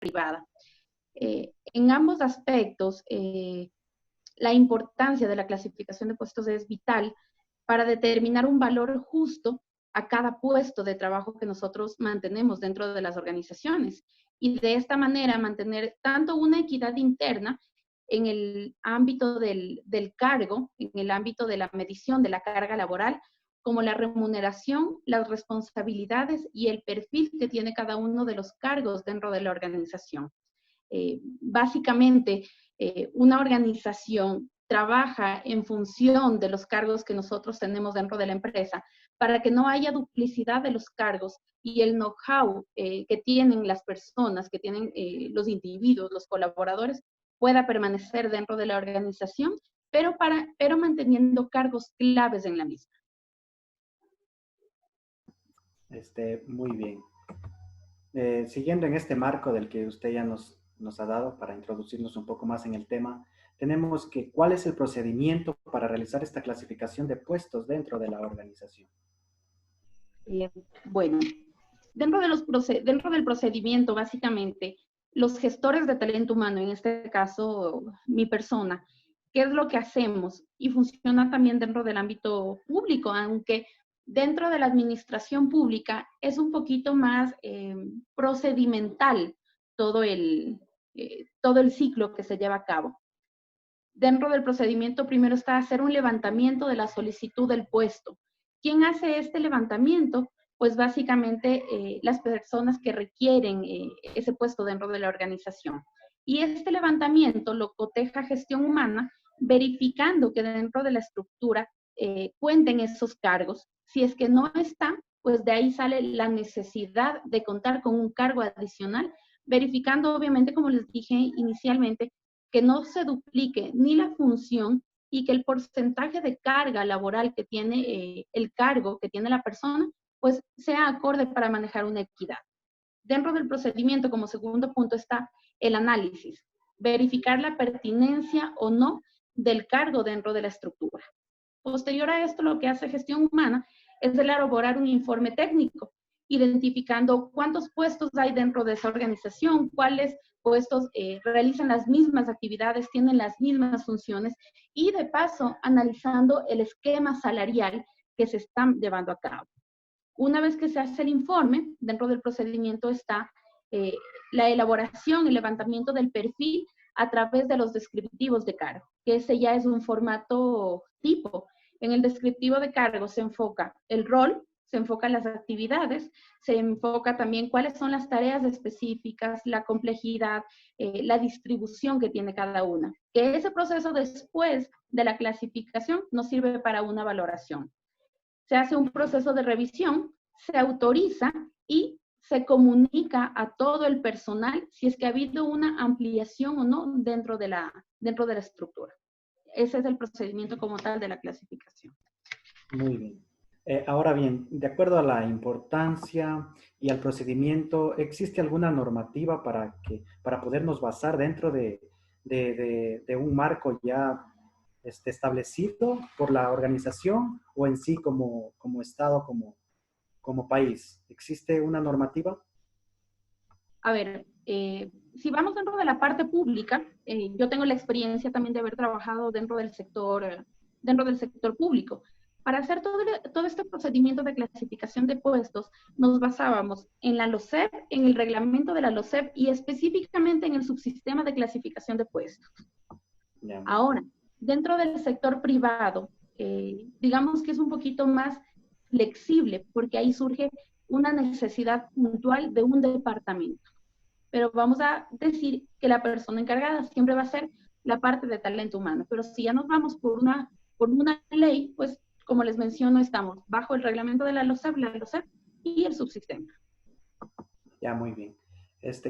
privada. En ambos aspectos, la importancia de la clasificación de puestos es vital para determinar un valor justo a cada puesto de trabajo que nosotros mantenemos dentro de las organizaciones. Y de esta manera mantener tanto una equidad interna en el ámbito del cargo, en el ámbito de la medición de la carga laboral, como la remuneración, las responsabilidades y el perfil que tiene cada uno de los cargos dentro de la organización. Básicamente, una organización trabaja en función de los cargos que nosotros tenemos dentro de la empresa para que no haya duplicidad de los cargos y el know-how que tienen las personas, que tienen los individuos, los colaboradores, pueda permanecer dentro de la organización, pero manteniendo cargos claves en la misma. Muy bien. Siguiendo en este marco del que usted ya nos ha dado para introducirnos un poco más en el tema, tenemos que, ¿cuál es el procedimiento para realizar esta clasificación de puestos dentro de la organización? Bueno, dentro del procedimiento, básicamente, los gestores de talento humano, en este caso, mi persona, ¿qué es lo que hacemos? Y funciona también dentro del ámbito público, aunque dentro de la administración pública es un poquito más procedimental todo el ciclo que se lleva a cabo. Dentro del procedimiento primero está hacer un levantamiento de la solicitud del puesto. ¿Quién hace este levantamiento? Pues básicamente las personas que requieren ese puesto dentro de la organización. Y este levantamiento lo coteja gestión humana, verificando que dentro de la estructura cuenten esos cargos. Si es que no está, pues de ahí sale la necesidad de contar con un cargo adicional, verificando obviamente, como les dije inicialmente, que no se duplique ni la función y que el porcentaje de carga laboral que tiene el cargo, que tiene la persona, pues sea acorde para manejar una equidad. Dentro del procedimiento, como segundo punto, está el análisis, verificar la pertinencia o no del cargo dentro de la estructura. Posterior a esto, lo que hace gestión humana es elaborar un informe técnico, identificando cuántos puestos hay dentro de esa organización, cuáles puestos realizan las mismas actividades, tienen las mismas funciones y de paso analizando el esquema salarial que se están llevando a cabo. Una vez que se hace el informe, dentro del procedimiento está la elaboración, el levantamiento del perfil a través de los descriptivos de cargo, que ese ya es un formato tipo. En el descriptivo de cargo se enfoca el rol, se enfocan las actividades, se enfoca también cuáles son las tareas específicas, la complejidad, la distribución que tiene cada una. Que ese proceso después de la clasificación nos sirve para una valoración. Se hace un proceso de revisión, se autoriza y se comunica a todo el personal si es que ha habido una ampliación o no dentro de la estructura. Ese es el procedimiento como tal de la clasificación. Muy bien. Ahora bien, de acuerdo a la importancia y al procedimiento, ¿existe alguna normativa para podernos basar dentro de un marco ya establecido por la organización o en sí como Estado, como país? ¿Existe una normativa? A ver, si vamos dentro de la parte pública, yo tengo la experiencia también de haber trabajado dentro del sector público. Para hacer todo este procedimiento de clasificación de puestos, nos basábamos en la LOCEP, en el reglamento de la LOCEP y específicamente en el subsistema de clasificación de puestos. Yeah. Ahora, dentro del sector privado, digamos que es un poquito más flexible porque ahí surge una necesidad puntual de un departamento. Pero vamos a decir que la persona encargada siempre va a ser la parte de talento humano. Pero si ya nos vamos por una ley, pues como les menciono, estamos bajo el reglamento de la LOCEP y el subsistema. Ya, muy bien.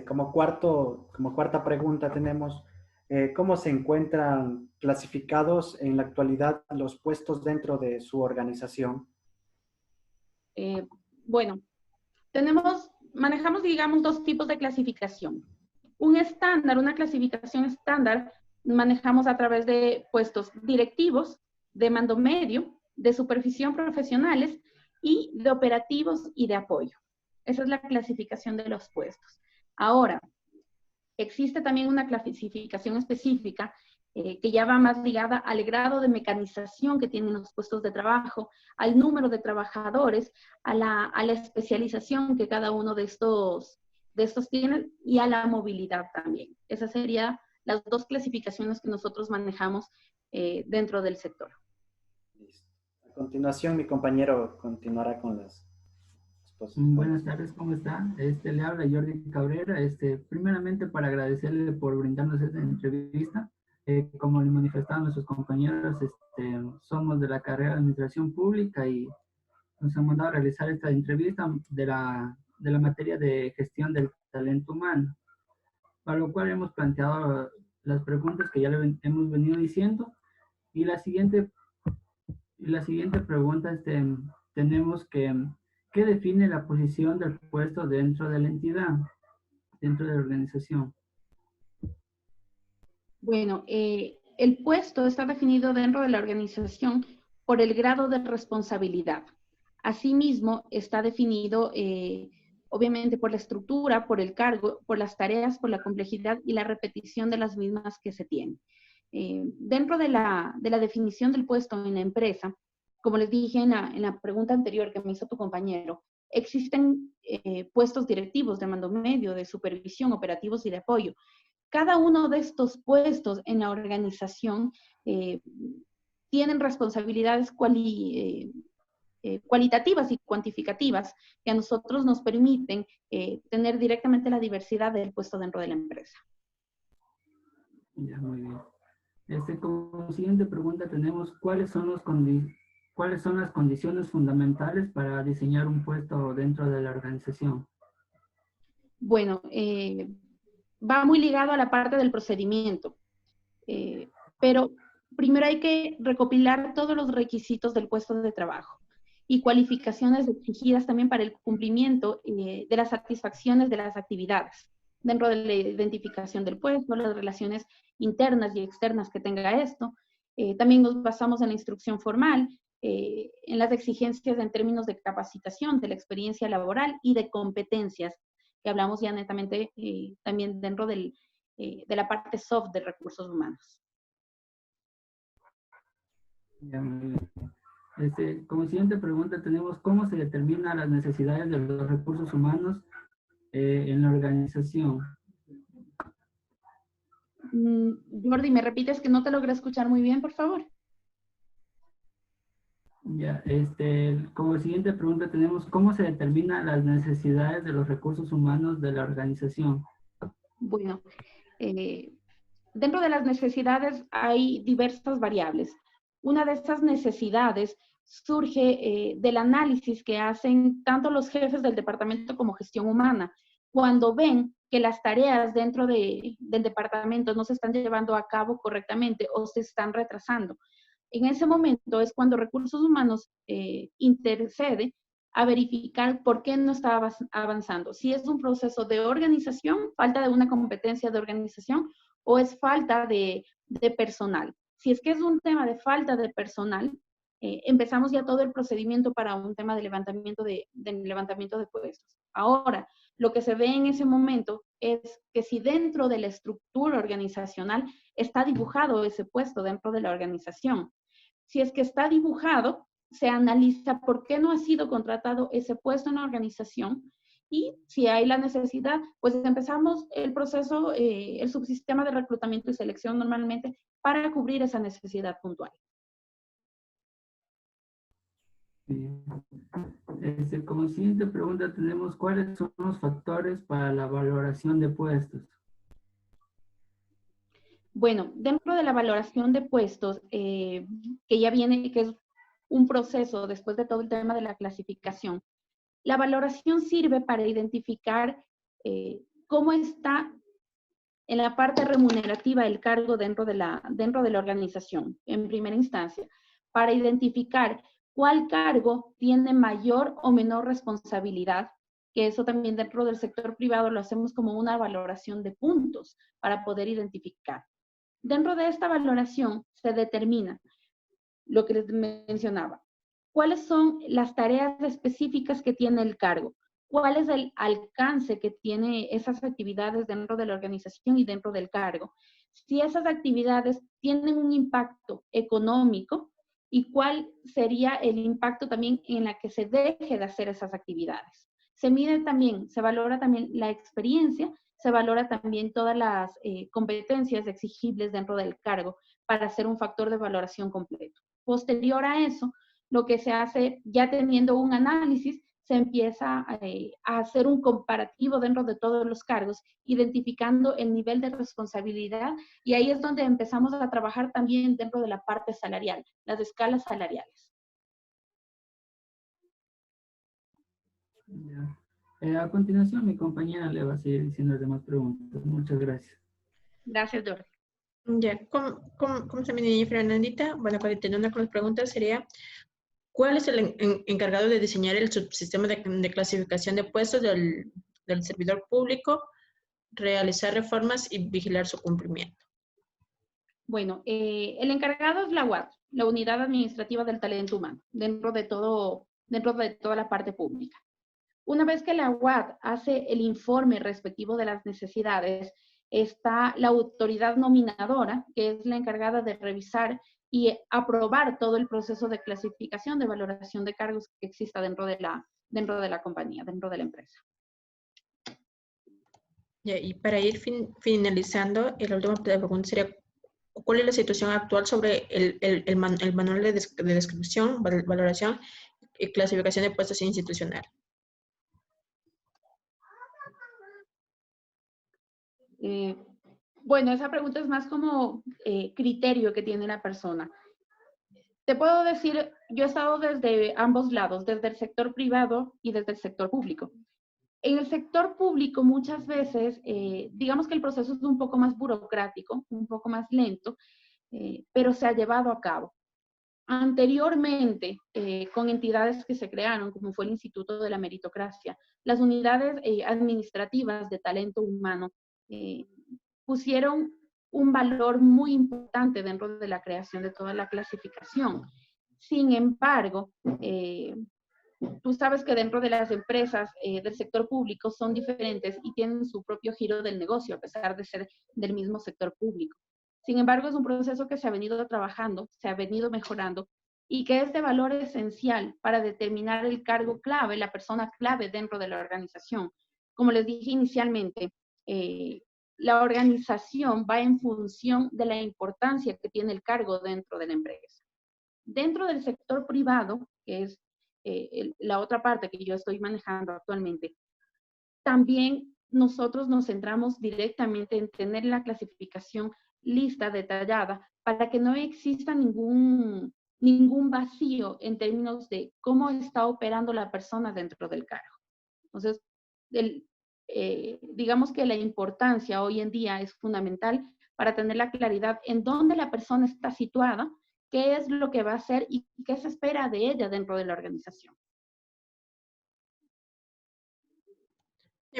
Como cuarta pregunta tenemos, ¿cómo se encuentran clasificados en la actualidad los puestos dentro de su organización? Bueno, manejamos, digamos, dos tipos de clasificación. Un estándar, una clasificación estándar, manejamos a través de puestos directivos, de mando medio, de supervisión profesionales y de operativos y de apoyo. Esa es la clasificación de los puestos. Ahora, Existe también una clasificación específica que ya va más ligada al grado de mecanización que tienen los puestos de trabajo, al número de trabajadores, a la especialización que cada uno de estos tiene y a la movilidad también. Esas serían las dos clasificaciones que nosotros manejamos dentro del sector. Listo. A continuación, mi compañero continuará con las Buenas tardes, ¿cómo está? Le habla Jordi Cabrera. Primeramente para agradecerle por brindarnos esta entrevista. Como le manifestaron nuestros compañeros, somos de la carrera de Administración Pública y nos han mandado a realizar esta entrevista de la materia de gestión del talento humano, para lo cual hemos planteado las preguntas que ya le hemos venido diciendo. Y la siguiente pregunta tenemos que, ¿qué define la posición del puesto dentro de la entidad, dentro de la organización? Bueno, el puesto está definido dentro de la organización por el grado de responsabilidad. Asimismo, está definido, obviamente, por la estructura, por el cargo, por las tareas, por la complejidad y la repetición de las mismas que se tienen. Dentro de la definición del puesto en la empresa, como les dije en la pregunta anterior que me hizo tu compañero, existen puestos directivos de mando medio, de supervisión, operativos y de apoyo. Cada uno de estos puestos en la organización tienen responsabilidades cualitativas y cuantificativas que a nosotros nos permiten tener directamente la diversidad del puesto dentro de la empresa. Ya, muy bien. Como siguiente pregunta tenemos, ¿cuáles son las condiciones fundamentales para diseñar un puesto dentro de la organización? Bueno, va muy ligado a la parte del procedimiento, pero primero hay que recopilar todos los requisitos del puesto de trabajo y cualificaciones exigidas también para el cumplimiento de las satisfacciones de las actividades dentro de la identificación del puesto, las relaciones internas y externas que tenga esto. También nos basamos en la instrucción formal, en las exigencias en términos de capacitación, de la experiencia laboral y de competencias, que hablamos ya netamente también dentro de la parte soft de recursos humanos. Ya, muy bien. Como siguiente pregunta tenemos, ¿cómo se determinan las necesidades de los recursos humanos en la organización? Jordi, ¿me repites que no te logré escuchar muy bien, por favor? Ya, como siguiente pregunta tenemos, ¿cómo se determinan las necesidades de los recursos humanos de la organización? Bueno, dentro de las necesidades hay diversas variables. Una de esas necesidades surge del análisis que hacen tanto los jefes del departamento como gestión humana, cuando ven que las tareas dentro del departamento no se están llevando a cabo correctamente o se están retrasando. En ese momento es cuando recursos humanos intercede a verificar por qué no está avanzando. Si es un proceso de organización, falta de una competencia de organización, o es falta de personal. Si es que es un tema de falta de personal, empezamos ya todo el procedimiento para un tema de levantamiento de puestos. Ahora, lo que se ve en ese momento es que si dentro de la estructura organizacional está dibujado ese puesto dentro de la organización. Si es que está dibujado, se analiza por qué no ha sido contratado ese puesto en la organización y si hay la necesidad, pues empezamos el proceso, el subsistema de reclutamiento y selección normalmente para cubrir esa necesidad puntual. Como siguiente pregunta tenemos, ¿cuáles son los factores para la valoración de puestos? Bueno, dentro de la valoración de puestos, que ya viene, que es un proceso después de todo el tema de la clasificación, la valoración sirve para identificar cómo está en la parte remunerativa el cargo dentro de la organización, en primera instancia, para identificar cuál cargo tiene mayor o menor responsabilidad, que eso también dentro del sector privado lo hacemos como una valoración de puntos para poder identificar. Dentro de esta valoración se determina lo que les mencionaba. ¿Cuáles son las tareas específicas que tiene el cargo? cuál es el alcance que tiene esas actividades dentro de la organización y dentro del cargo. Si esas actividades tienen un impacto económico y cuál sería el impacto también en la que se deje de hacer esas actividades. Se mide también, se valora también la experiencia, se valora también todas las competencias exigibles dentro del cargo para hacer un factor de valoración completo. Posterior a eso, lo que se hace, ya teniendo un análisis, se empieza a hacer un comparativo dentro de todos los cargos, identificando el nivel de responsabilidad, y ahí es donde empezamos a trabajar también dentro de la parte salarial, las escalas salariales. A continuación, mi compañera le va a seguir diciendo las demás preguntas. Muchas gracias. Gracias, Jordi. Ya, como se me dice Fernandita, bueno, continuando con las preguntas sería, ¿cuál es el encargado de diseñar el subsistema de clasificación de puestos del servidor público, realizar reformas y vigilar su cumplimiento? Bueno, el encargado es la UAT, la Unidad Administrativa del Talento Humano, dentro de toda la parte pública. Una vez que la UAT hace el informe respectivo de las necesidades, está la autoridad nominadora, que es la encargada de revisar y aprobar todo el proceso de clasificación, de valoración de cargos que exista dentro de la compañía, dentro de la empresa. Ya, y para ir finalizando, la última pregunta sería, ¿cuál es la situación actual sobre el manual de descripción, valoración y clasificación de puestos institucionales? Bueno, esa pregunta es más como criterio que tiene la persona. Te puedo decir, yo he estado desde ambos lados, desde el sector privado y desde el sector público. En el sector público muchas veces, digamos que el proceso es un poco más burocrático, un poco más lento, pero se ha llevado a cabo. Anteriormente, con entidades que se crearon, como fue el Instituto de la Meritocracia, las unidades administrativas de talento humano pusieron un valor muy importante dentro de la creación de toda la clasificación. Sin embargo, tú sabes que dentro de las empresas del sector público son diferentes y tienen su propio giro del negocio, a pesar de ser del mismo sector público. Sin embargo, es un proceso que se ha venido trabajando, se ha venido mejorando y que es de valor esencial para determinar el cargo clave, la persona clave dentro de la organización. Como les dije inicialmente, la organización va en función de la importancia que tiene el cargo dentro de la empresa. Dentro del sector privado, que es la otra parte que yo estoy manejando actualmente, también nosotros nos centramos directamente en tener la clasificación lista, detallada, para que no exista ningún vacío en términos de cómo está operando la persona dentro del cargo. Entonces, digamos que la importancia hoy en día es fundamental para tener la claridad en dónde la persona está situada, qué es lo que va a hacer y qué se espera de ella dentro de la organización.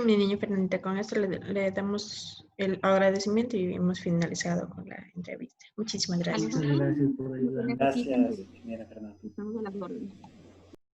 Mi niña Fernandita, con esto le damos el agradecimiento y hemos finalizado con la entrevista. Muchísimas gracias. Muchas gracias por ayudar. Gracias, señora Fernanda. Estamos a las órdenes.